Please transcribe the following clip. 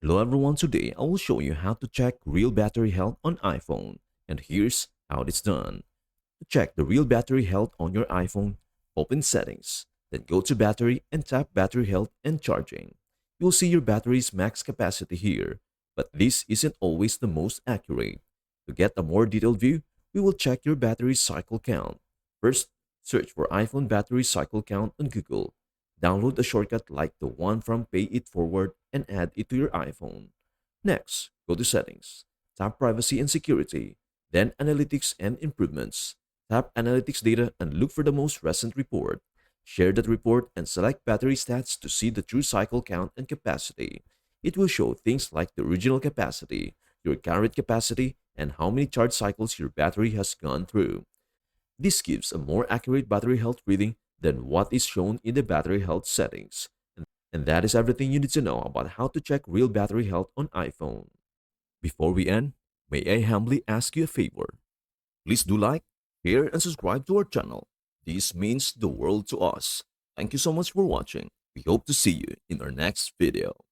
Hello everyone, today I will show you how to check real battery health on iPhone, and here's how it's done. To check the real battery health on your iPhone, open Settings, then go to Battery and tap Battery Health and Charging. You'll see your battery's max capacity here, but this isn't always the most accurate. To get a more detailed view, we will check your battery cycle count. First, search for iPhone battery cycle count on Google. Download a shortcut like the one from Pay It Forward and add it to your iPhone. Next, go to Settings, tap Privacy and Security, then Analytics and Improvements. Tap Analytics Data and look for the most recent report. Share that report and select Battery Stats to see the true cycle count and capacity. It will show things like the original capacity, your current capacity, and how many charge cycles your battery has gone through. This gives a more accurate battery health reading than what is shown in the battery health settings. And that is everything you need to know about how to check real battery health on iPhone. Before we end, may I humbly ask you a favor? Please do like, share, and subscribe to our channel. This means the world to us. Thank you so much for watching. We hope to see you in our next video.